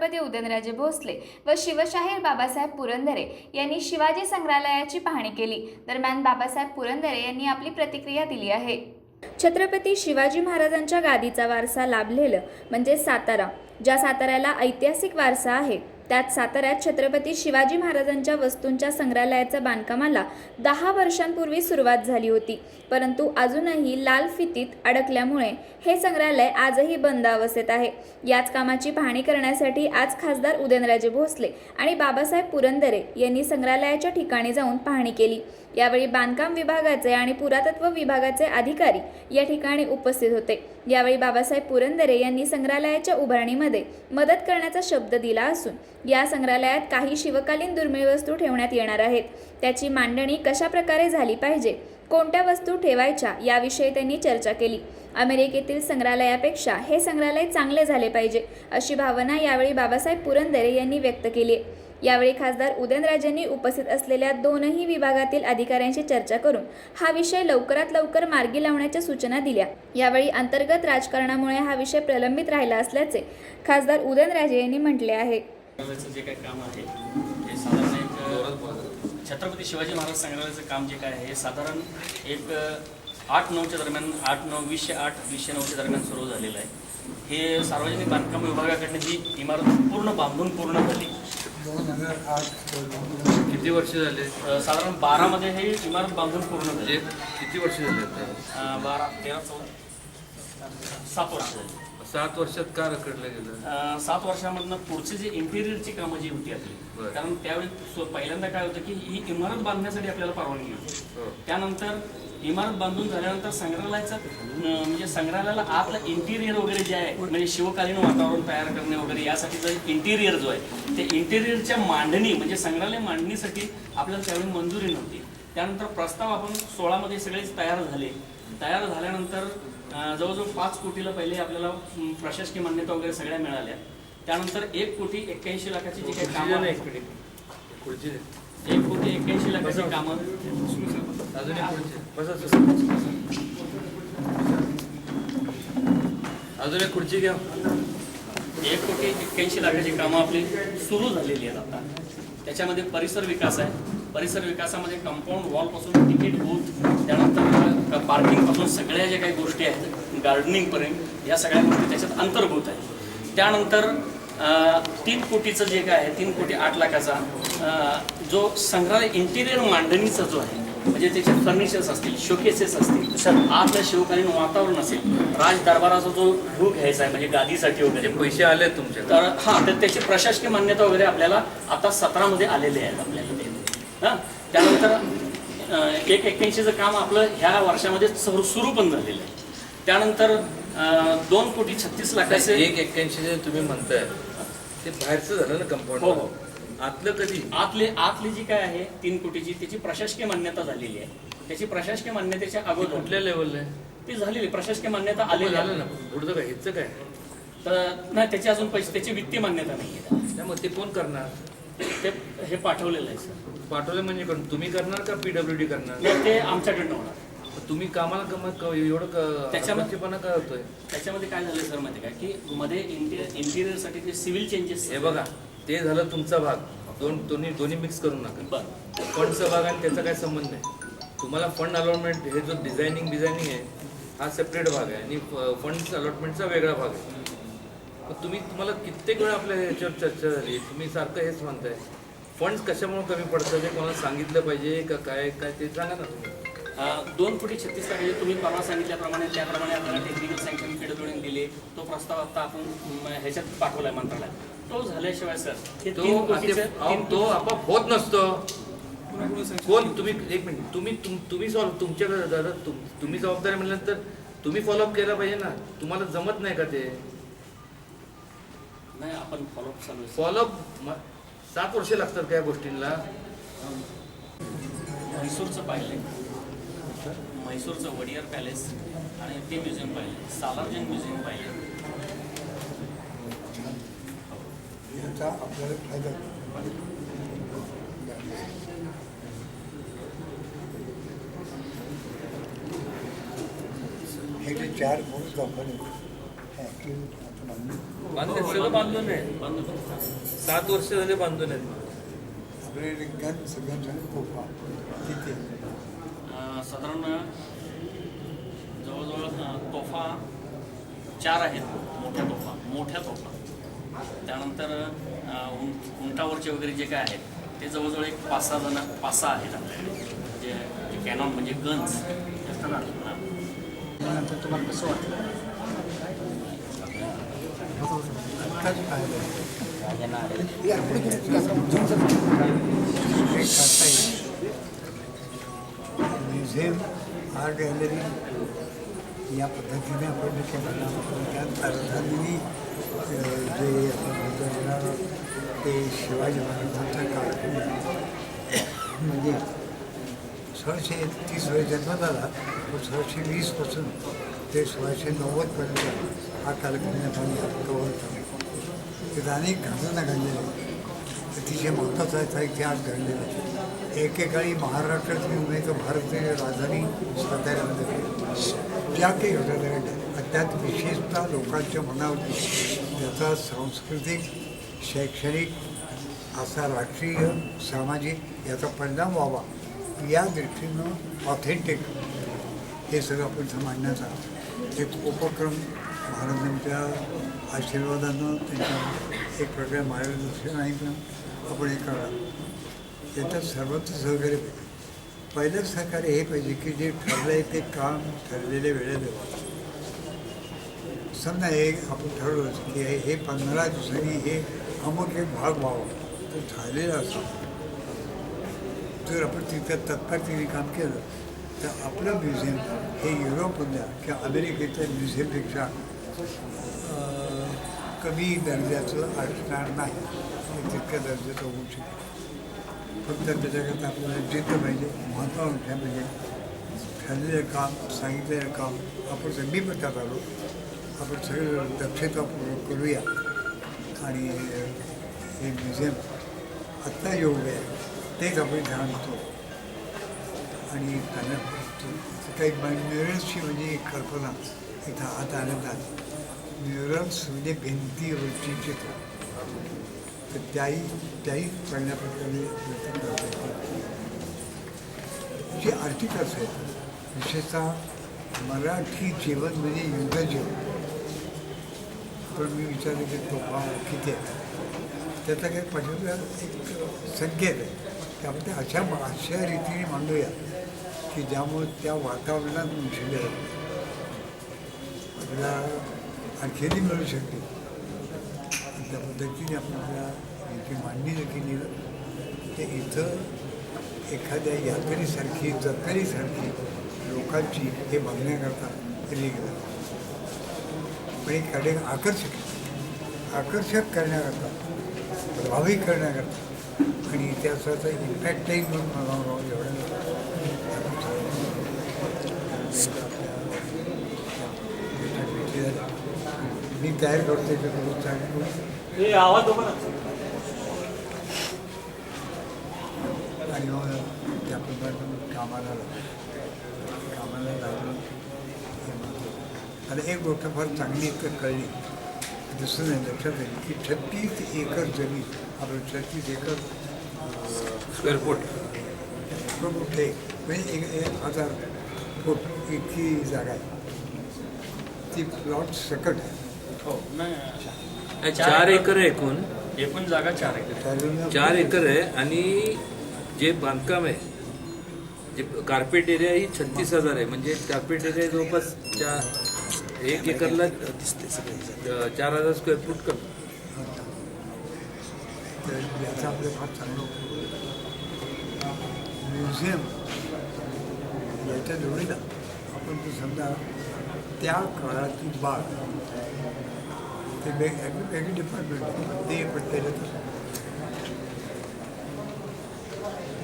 छत्रपती उदयनराजे भोसले व शिवशाहीर बाबासाहेब पुरंदरे यांनी शिवाजी संग्रहालयाची पाहणी केली। दरम्यान बाबासाहेब पुरंदरे यांनी आपली प्रतिक्रिया दिली आहे। छत्रपती शिवाजी महाराजांच्या गादीचा वारसा लाभलेलं म्हणजे सातारा। ज्या साताऱ्याला ऐतिहासिक वारसा आहे त्यात साताऱ्यात छत्रपती शिवाजी महाराजांच्या वस्तूंच्या संग्रहालयाच्या बांधकामाला 10 वर्षांपूर्वी सुरुवात झाली होती, परंतु अजूनही लाल फितीत अडकल्यामुळे हे संग्रहालय आजही बंद अवस्थेत आहे। याच कामाची पाहणी करण्यासाठी आज खासदार उदयनराजे भोसले आणि बाबासाहेब पुरंदरे यांनी संग्रहालयाच्या ठिकाणी जाऊन पाहणी केली। यावेळी बांधकाम विभागाचे आणि पुरातत्व विभागाचे अधिकारी या ठिकाणी उपस्थित होते। यावेळी बाबासाहेब पुरंदरे यांनी संग्रहालयाच्या उभारणीमध्ये मदत करण्याचा शब्द दिला असून या संग्रहालयात काही शिवकालीन दुर्मिळ वस्तू ठेवण्यात येणार आहेत। त्याची मांडणी कशा प्रकारे झाली पाहिजे, कोणत्या वस्तू ठेवायच्या याविषयी त्यांनी चर्चा केली। अमेरिकेतील संग्रहालयापेक्षा हे संग्रहालय चांगले झाले पाहिजे अशी भावना यावेळी बाबासाहेब पुरंदरे यांनी व्यक्त केली। यावेळी खासदार उदयनराजेंनी उपस्थित असलेल्या दोनही विभागातील अधिकाऱ्यांशी चर्चा करून हा विषय लवकरात लवकर मार्गी लावण्याच्या सूचना दिल्या। यावेळी अंतर्गत राजकारणामुळे हा विषय प्रलंबित राहिला असल्याचे खासदार उदयनराजे यांनी म्हटले आहे। जे काही काम आहे हे साधारण एक छत्रपती शिवाजी महाराज संग्रहालयाचं काम जे काय आहे हे साधारण एक 8-9च्या दरम्यान 2008-2009च्या दरम्यान सुरू झालेलं आहे। हे सार्वजनिक बांधकाम विभागाकडनं ही इमारत पूर्ण बांधून पूर्ण झाली। 2008 किती वर्ष झाले? साधारण 12 मध्ये हे इमारत बांधून पूर्ण झाली। किती वर्ष झाले? 12, 13, 14, 7 वर्ष झाली। 7 वर्षात का रखडलं गेलं? 7 वर्षामधनं पुढची जी इंटिरियरची कामं जी होती आपली, कारण त्यावेळी पहिल्यांदा काय होतं की ही इमारत बांधण्यासाठी आपल्याला परवानगी होती। त्यानंतर इमारत बांधून झाल्यानंतर संग्रहालयाचं म्हणजे संग्रहालयाला आतलं इंटिरियर वगैरे जे आहे म्हणजे शिवकालीन वातावरण तयार करणे वगैरे यासाठीचं इंटिरियर जो आहे ते इंटिरियरच्या मांडणी म्हणजे संग्रहालय मांडणीसाठी आपल्याला त्यावेळी मंजुरी नव्हती। त्यानंतर प्रस्ताव आपण 16 मध्ये सगळेच तयार झाले। तयार झाल्यानंतर जवळजवळ 5 कोटीला पहिले आपल्याला प्रशासकीय मान्यता वगैरे सगळ्या मिळाल्या। त्यानंतर 1,81,00,000ची जी काही कामं 1,81,00,000ची कामं अजून एक खुर्ची घ्या। 1,81,00,000ची कामं आपली सुरू झालेली आहेत आता। त्याच्यामध्ये परिसर विकास आहे। परिसर विकासामध्ये कंपाऊंड वॉलपासून तिकीट बूथ, त्यानंतर पार्किंगपासून सगळ्या ज्या काही गोष्टी आहेत गार्डनिंगपर्यंत या सगळ्या गोष्टी त्याच्यात अंतर्भूत आहेत। त्यानंतर 3 कोटीचं जे काय आहे 3,08,00,000चा जो संग्रहालय इंटिरियर मांडणीचा जो आहे म्हणजे त्याचे फर्निचर्स असतील, शोकेसेस असतील, आतलं शिवकालीन वातावरण असेल, राज दरबाराचा जो व्ह्यू घ्यायचा आहे म्हणजे गादीसाठी वगैरे पैसे आले तुमचे तर तर त्याची प्रशासकीय मान्यता वगैरे आपल्याला आता 17 मध्ये आलेले आहेत आपल्याला ते। त्यानंतर 1,81,00,000चं काम आपलं ह्या वर्षामध्ये सुरू पण झालेलं आहे। त्यानंतर 2,36,00,000चे 1,81,00,000 तुम्ही म्हणताय ते बाहेरचं झालं ना कंपाऊंड? हो। आतलं कधी? आतली जी काय आहे 3 कोटीची त्याची प्रशासकीय मान्यता झालेली आहे। त्याची प्रशासकीय मान्यतेच्या अगोदर कुठल्या लेवलला ती झालेली प्रशासकीय मान्यता आलेली झालं ना? पुढचं काय ह्याचं काय? तर नाही त्याचे अजून पैसे त्याची वित्तीय मान्यता नाही आहे। त्यामुळे ते कोण करणार? ते हे पाठवलेलं आहे सर। पाठवले म्हणजे कोण? तुम्ही करणार का PWD करणार? नाही ते आमच्याकडनं होणार। तुम्ही कामाला एवढं त्याच्यामध्ये पण काय होतोय? त्याच्यामध्ये काय झालं सर माहिती काय की मध्ये इंटिरियरसाठी जे सिव्हिल चेंजेस हे बघा ते झालं तुमचा भाग, दोन्ही मिक्स करू नका। फंडचा भाग आणि त्याचा काय संबंध नाही। तुम्हाला फंड अलॉटमेंट हे जो डिझायनिंग आहे हा सेपरेट भाग आहे आणि फंड अलॉटमेंटचा वेगळा भाग आहे। तुम्हाला कित्येक वेळा आपल्या याच्यावर चर्चा झाली, तुम्ही सारखं हेच म्हणताय फंड्स कशामुळे कमी पडतात हे कोणाला सांगितलं पाहिजे का काय ते सांगा ना तुम्ही। 2,36,00,000 तुम्ही परवा सांगितल्याप्रमाणे त्याप्रमाणे आपल्याला टेक्निकल सँक्शन PWD दिले। तो प्रस्ताव आता आपण ह्याच्यात पाठवलाय मंत्रालयात। तो झाल्याशिवाय सर तो आपोआप होत नसतो। कोण तुम्ही? एक मिनिट, तुम्ही तुमच्याकडे दादा तुम्ही जबाबदारी म्हटल्यानंतर तुम्ही फॉलोअप केला पाहिजे ना। तुम्हाला जमत नाही का ते? नाही आपण फॉलोअप चालू फॉलोअप 7 वर्षे लागतात त्या गोष्टींना। म्हैसूरचं पाहिलं, म्हैसूरचं वडियर पॅलेस आणि ते म्युझियम पाहिलं, सालारजंग म्युझियम पाहिलं। आपल्याला फायदा हे 4 कंपनी बांधले सगळं बांधून आहे. 7 वर्ष झाले बांधून आहेत. आपले गण कोपा किती साधारण जवळजवळ तोफा 4 आहेत, मोठ्या तोफा. त्यानंतर उंटावरचे वगैरे जे काय आहेत ते जवळजवळ एक 5-6 आहेत आपल्याकडे. म्हणजे कॅनॉन म्हणजे गन्स असतात ना. त्यानंतर तुम्हाला कसं वाटतं? आत्ताच पाहिलं म्युझियम आर्ट गॅलरी या पद्धतीने आपण जे केलं त्यात राजधानी जे आपण म्हणतो येणार ते शिवाजी महाराजांचा काळ म्हणजे 1630 वेळी जन्मात आला तो 1620पासून ते 1690पर्यंत हा कालखंड आपण कव्हर करतो. तिथं अनेक घटना घडलेल्या अतिशय महत्त्वाचा इतिहास घडलेला आहे. एकेकाळी महाराष्ट्रातली नव्हे तर भारताची राजधानी साताऱ्यामध्ये ज्या काही घटना घडल्या त्यात विशेषतः लोकांच्या मनावरती त्याचा सांस्कृतिक शैक्षणिक असा राष्ट्रीय सामाजिक याचा परिणाम व्हावा या दृष्टीनं ऑथेंटिक हे सगळं आपण इथं मांडण्याचा एक उपक्रम महाराजांच्या आशीर्वादानं त्यांच्या एक प्रकारे मार्गदर्शन ऐकून आपण हे करा. त्याच्यात सर्वांचं सहकार्य पाहिजे. पहिलं सहकार्य हे पाहिजे की जे ठरलं आहे ते काम ठरलेल्या वेळेत व्हावं. समजा हे आपण ठरवलं की हे 15 दिवसांनी हे अमुक एक भाग व्हावा तो झालेला असावा. जर आपण तिथं तत्परतेने काम केलं तर आपलं म्युझियम हे युरोपमधल्या किंवा अमेरिकेच्या म्युझियमपेक्षा कमी दर्जाचं असणार नाही. तितक्या दर्जाचं होऊ शकतं. फक्त त्याच्याकरता आपल्याला जिद्द पाहिजे, महत्त्वाकांक्षा पाहिजे, ठरलेलं काम सांगितलेलं काम आपण संधी पट्ट्यात आलो आपण सगळं दक्षतापूर्वक करूया. आणि हे म्युझियम आत्ता योग्य आहे तेच आपण ध्यान देतो. आणि त्यांना काही म्युरल्सची म्हणजे एक कल्पना इथं आता आनंदात म्युरल्स म्हणजे भिंतीवरची चित्र तर त्याही चांगल्या प्रकारे व्यक्त करता येतात. जे आर्टिकल्स आहेत विशेषतः मराठी जेवण म्हणजे युद्धजेवण पण मी विचारलं की तो भाव किती आहे त्याचा काही पहिला एक संकेत आहे की आपण ते अशा रीतीने मांडूया की ज्यामुळे त्या वातावरणात मिसळले आपल्याला आणखीही मिळू शकते. त्या पद्धतीने आपल्याला याची मांडणी जर केली ते इथं एखाद्या यात्रेसारखी जत्रेसारखी लोकांची हे बघण्याकरता केली गेलं पण एक कडे आकर्षक करण्याकरता प्रभावित करण्याकरता आणि इतिहासाचा इम्पॅक्टही म्हणून मला एवढं मी तयार करतो आणि मग त्याप्रमाणे कामाला लागलं. आणि एक गोष्ट फार चांगली इतकं कळली दुसरं नाही लक्षात येईल की 36 एकर जमीन आपण 36 एकर स्क्वेअर फूट हे म्हणजे 1000 फूट इतकी जागा आहे. ती प्लॉट सकट आहे. हो नाही 4 एकर आहे एकूण जागा 4 एकर. 4 एकर आहे. आणि जे बांधकाम आहे जे कार्पेट एरिया ही 36,000 आहे. म्हणजे कार्पेट एरिया जवळपास 1 एकरला 4,000 स्क्वेअर फूट कमी. तर याचा आपलं फार चांगलं म्युझियम याच्या जोडीला आपण तर समजा त्या काळाची बाग ते वेगळी डिपार्टमेंट ते पण त्याच्यात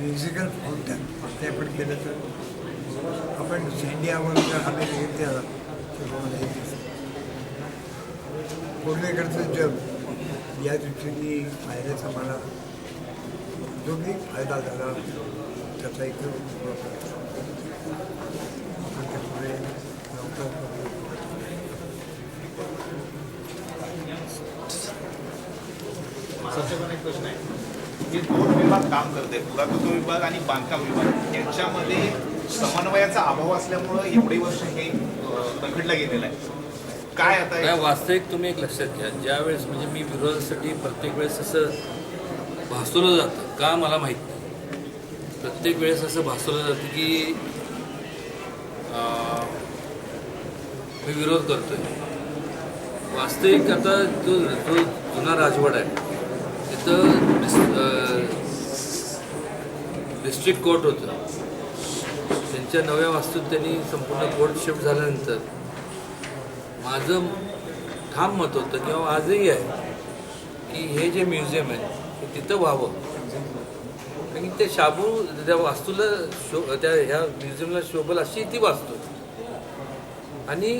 म्युझिकल फाउंटन ते आपण केलं तर आपण सेंडियावर जर आम्ही घेतल्या पूर्वेकडचं जग या दृष्टीने पाहिल्याचा मला जो काही फायदा झाला त्याचा एक आपण त्यामुळे लवकर सध्या पण एक प्रश्न आहे जे 2 विभाग काम करते, पुरातत्व विभाग आणि बांधकाम विभाग, यांच्यामध्ये समन्वयाचा अभाव असल्यामुळं एवढी वर्ष हे रखडलं गेलेलं आहे. काय आता काय वास्तविक तुम्ही एक लक्षात घ्या, ज्या वेळेस म्हणजे मी विरोधासाठी प्रत्येक वेळेस असं भासवलं जातं का मला माहीत नाही. प्रत्येक वेळेस असं भासवलं जातं की मी विरोध करतोय. वास्तविक आता जो जो जुना राजवाडा आहे तिथं डिस्ट्रिक्ट कोर्ट होतं. त्यांच्या नव्या वास्तूत त्यांनी संपूर्ण कोर्ट शिफ्ट झाल्यानंतर माझं ठाम मत होतं किंवा आजही आहे की हे जे म्युझियम आहे ते तिथं व्हावं. कारण ते शाबू त्या वास्तूला त्या ह्या म्युझियमला शोभल अशी ती वास्तू. आणि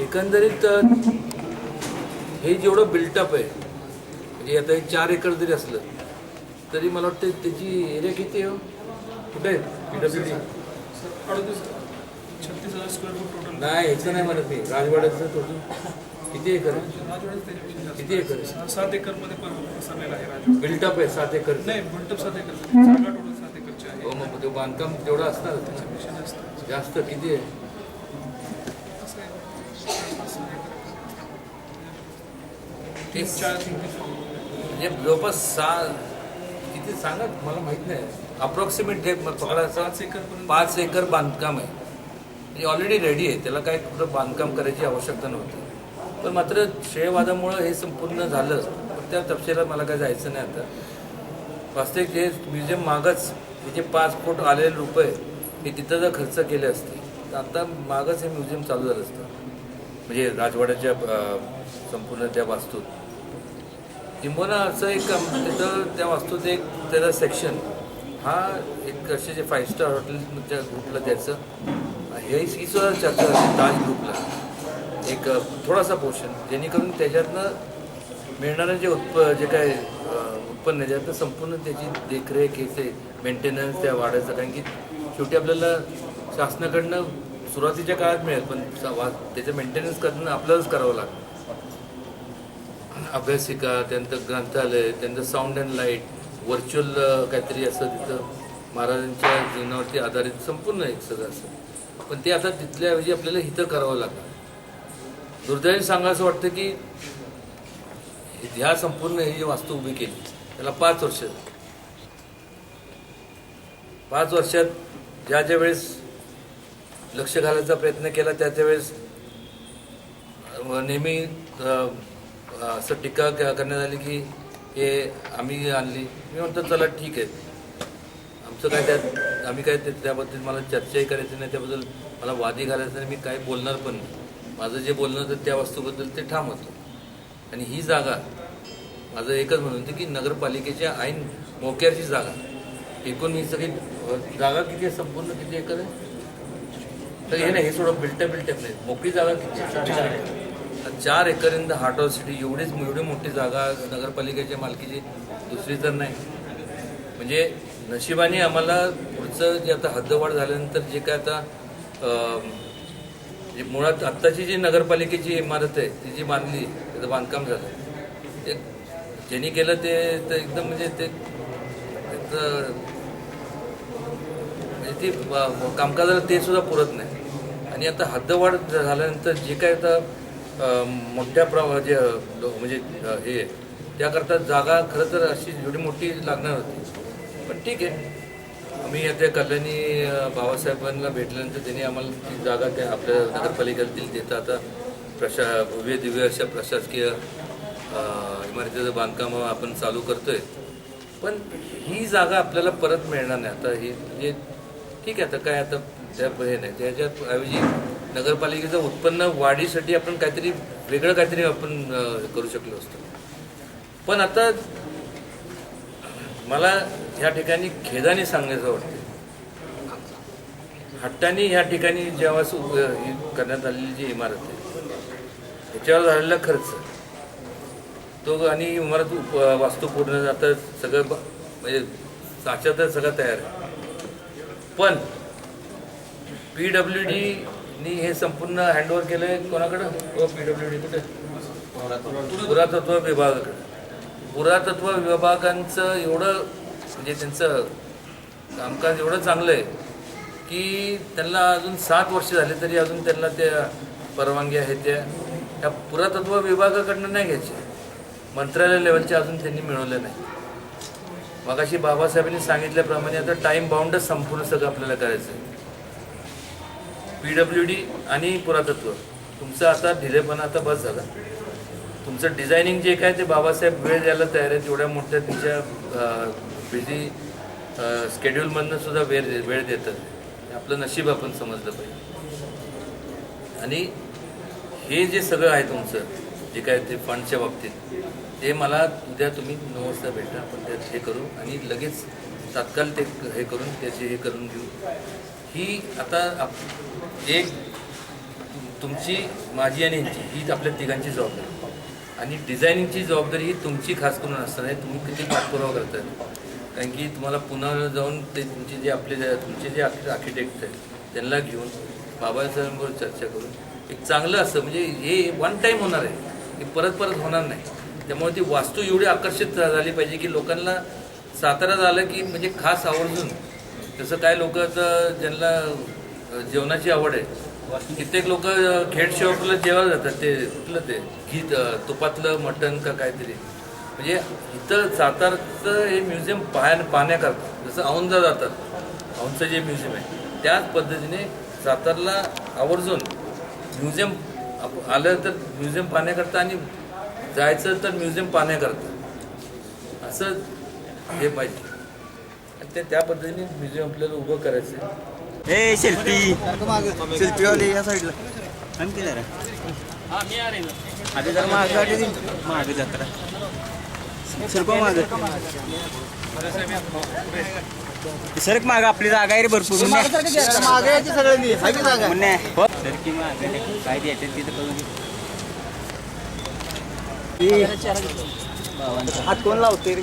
एकंदरीत हे जेवढं बिल्टअप आहे म्हणजे आता 4 एकर जरी असलं तरी मला वाटतं त्याची एरिया किती आहे? कुठे आहे PWD? 36,000 square foot total. नाही ह्याचं नाही म्हणत मी, राजवाड्याचं टोटल किती एकर आहे? किती एकर आहे? 7 एकरमध्ये पसरलेला आहे राजवाडा. बिल्टअप आहे 7 एकर. नाही मंडप 7 एकर, जागा टोटल 7 एकरची आहे. हो मग ते बांधकाम तेवढं असणार पेक्षा जास्त आहे. जास्त किती आहे? असं आहे. 5-6 एकर. ते 3-4 म्हणजे जवळपास 6 किती सांगा मला माहीत नाही. अप्रॉक्सिमेट हे पकडायचा 5 एकरपर्यंत 5 एकर बांधकाम आहे. म्हणजे ऑलरेडी रेडी आहे, त्याला काय कुठं बांधकाम करायची आवश्यकता नव्हती. पण मात्र श्रेयवादामुळं हे संपूर्ण झालं. पण त्या तपशिलात मला काय जायचं नाही आता. वास्तविक हे म्युझियम मागच हे जे 5 कोटी आलेले रुपये हे तिथं जर खर्च केले असते तर आता मागच हे म्युझियम चालू झालं असतं. म्हणजे राजवाड्याच्या संपूर्ण त्या वास्तूत किंबहुना असं एक तिथं त्या वास्तूत एक त्याचा सेक्शन हा एक असे जे 5 स्टार हॉटेलच्या ग्रुपला द्यायचं ही सुद्धा चर्चा झाली. ताज ग्रुपला एक थोडासा पोर्शन जेणेकरून त्याच्यातनं मिळणारं जे काय उत्पन्न आहे त्यातनं संपूर्ण त्याची देखरेख हे मेंटेनन्स त्या वाढायचं. कारण की शेवटी आपल्याला शासनाकडनं सुरुवातीच्या काळात मिळेल पण त्याचं मेंटेनन्स करणं आपल्यालाच करावं लागतं. अभ्यासिका, त्यानंतर ग्रंथालय, त्यानंतर साऊंड अँड लाईट, व्हर्च्युअल काहीतरी असं तिथं महाराजांच्या जीवनावरती आधारित संपूर्ण एक सगळं असं. पण ते आता तिथल्याऐवजी आपल्याला इथं करावं लागतं. दुर्दैवाने सांगायचं वाटतं की ह्या संपूर्ण ही जी वास्तू उभी केली त्याला 5 वर्ष. 5 वर्षात ज्या वेळेस लक्ष घालायचा प्रयत्न केला त्याच्या वेळेस नेहमी असं टीका करण्यात आली की हे आम्ही आणली. मी म्हणतो चला ठीक आहे, आमचं काय त्यात आम्ही काय त्याबद्दल मला चर्चाही करायची नाही, त्याबद्दल मला वादी घालायचं नाही, मी काय बोलणार पण नाही. माझं जे बोलणं होतं त्या वस्तूबद्दल ते ठाम होतं. आणि ही जागा माझं एकच म्हणून होतं की नगरपालिकेच्या ऐन मोक्याची जागा एकूण ही सगळी जागा किती आहे, संपूर्ण किती एकर आहे तर हे नाही, हे सोडं बिल्टअप नाही, मोकळी जागा किती आहे? 4 acre in the heart of city. एवढी मोठी जागा नगरपालिकेच्या मालकीची दुसरी तर नाही. म्हणजे नशिबाने आम्हाला पुढचं जे आता हद्दवाढ झाल्यानंतर जे काय आता जे मुळात आत्ताची जी नगरपालिकेची इमारत आहे ती जी बांधली त्याचं बांधकाम झालं ते ज्यांनी केलं ते तर एकदम म्हणजे ते ती कामकाजाला ते सुद्धा पुरत नाही. आणि आता हद्दवाढ झाल्यानंतर जे काय आता मोठ्या जे म्हणजे हे त्याकरता जागा खरं तर अशी एवढी मोठी लागणार होती. पण ठीक आहे, आम्ही आता कल्याणी बाबासाहेबांना भेटल्यानंतर त्यांनी आम्हाला ती जागा त्या आपल्या नगरपालिकेला दिली. देतं आता भव्य दिव्य अशा प्रशासकीय इमारतीचं बांधकाम आपण चालू करतोय. पण ही जागा आपल्याला परत मिळणार नाही. आता हे म्हणजे ठीक आहे, आता काय आता त्या हे नाही त्याच्यात ऐवजी नगरपालिकेचं उत्पन्न वाढीसाठी आपण काहीतरी वेगळं काहीतरी आपण करू शकलो असतो. पण आता मला ह्या ठिकाणी खेदाने सांगायचं वाटतं, हट्टाने ह्या ठिकाणी जेव्हा करण्यात आलेली जी इमारत आहे त्याच्यावर झालेला खर्च तो आणि इमारत वास्तू पूर्ण जातं सगळं म्हणजे साचा तर सगळं तयार आहे. पण PWDनी हे संपूर्ण हँडओव्हर केलं आहे कोणाकडं? PWD कुठे पुरातत्व विभागाकडे. पुरातत्व विभागांचं एवढं म्हणजे त्यांचं कामकाज एवढं चांगलं आहे की त्यांना अजून 7 वर्ष झाले तरी अजून त्यांना त्या परवानगी आहेत त्या पुरातत्व विभागाकडनं नाही घ्यायच्या, मंत्रालय लेवलच्या अजून त्यांनी मिळवल्या नाही. मगाशी बाबासाहेबांनी सांगितल्याप्रमाणे आता टाईम बाउंडच संपूर्ण सगळं आपल्याला करायचं आहे. PWD आणि पुरातत्व तुमचं आता ढिलेपणा आता बस झाला. तुमचं डिझायनिंग जे काय ते बाबासाहेब वेळ द्यायला तयार आहे. तेवढ्या मोठ्या तुमच्या बिझी स्केड्यूलमधनं सुद्धा वेळ देतात. आपलं नशीब आपण समजलं पाहिजे. आणि हे जे सगळं आहे तुमचं जे काय ते फंडच्या बाबतीत ते मला उद्या तुम्ही 9 वाजता भेटा, आपण त्यात हे करू आणि लगेच तात्काळ ते हे करून त्याचे हे करून घेऊ. ही आता एक तुमची माझी आणि यांची ही आपल्या तिघांची जबाबदारी आणि डिझायनिंगची जबाबदारी ही तुमची खास करून असणार आहे. तुम्ही किती पाठपुरावा करताय, कारण की तुम्हाला पुन्हा जाऊन ते तुमचे जे आर्किटेक्ट आहेत त्यांना घेऊन बाबासाहेबांबरोबर चर्चा करून एक चांगलं असं म्हणजे हे वन टाईम होणार आहे, हे परत होणार नाही. त्यामुळे ती वास्तू एवढी आकर्षित झाली पाहिजे की लोकांना सातारा झालं की म्हणजे खास आवर्जून. तसं काय लोक ज्यांना जेवणाची आवड आहे, कित्येक लोक खेड शेवटला जेवायला जातात, ते कुठलं ते घी तुपातलं मटण का काहीतरी. म्हणजे इथं सातारचं हे म्युझियम पाहण्याकरता जसं औंधला जातात, औंधचं जे म्युझियम आहे त्याच पद्धतीने सातारला आवर्जून म्युझियम आलं तर म्युझियम पाहण्याकरता आणि जायचं तर म्युझियम पाहण्याकरता असं हे पाहिजे. आणि त्या पद्धतीने म्युझियम आपल्याला उभं करायचं आहे. ए शिल्पी शिल्पीवाले या साईडला आम्ही केलं रे आधी जर मागे जत्रा शिल्प माग सरक माग आपली जागा आहे रे भरपूर सगळ्यांनी सरकी माग काय द्यायचं तिथं करून हात कोण लावते रे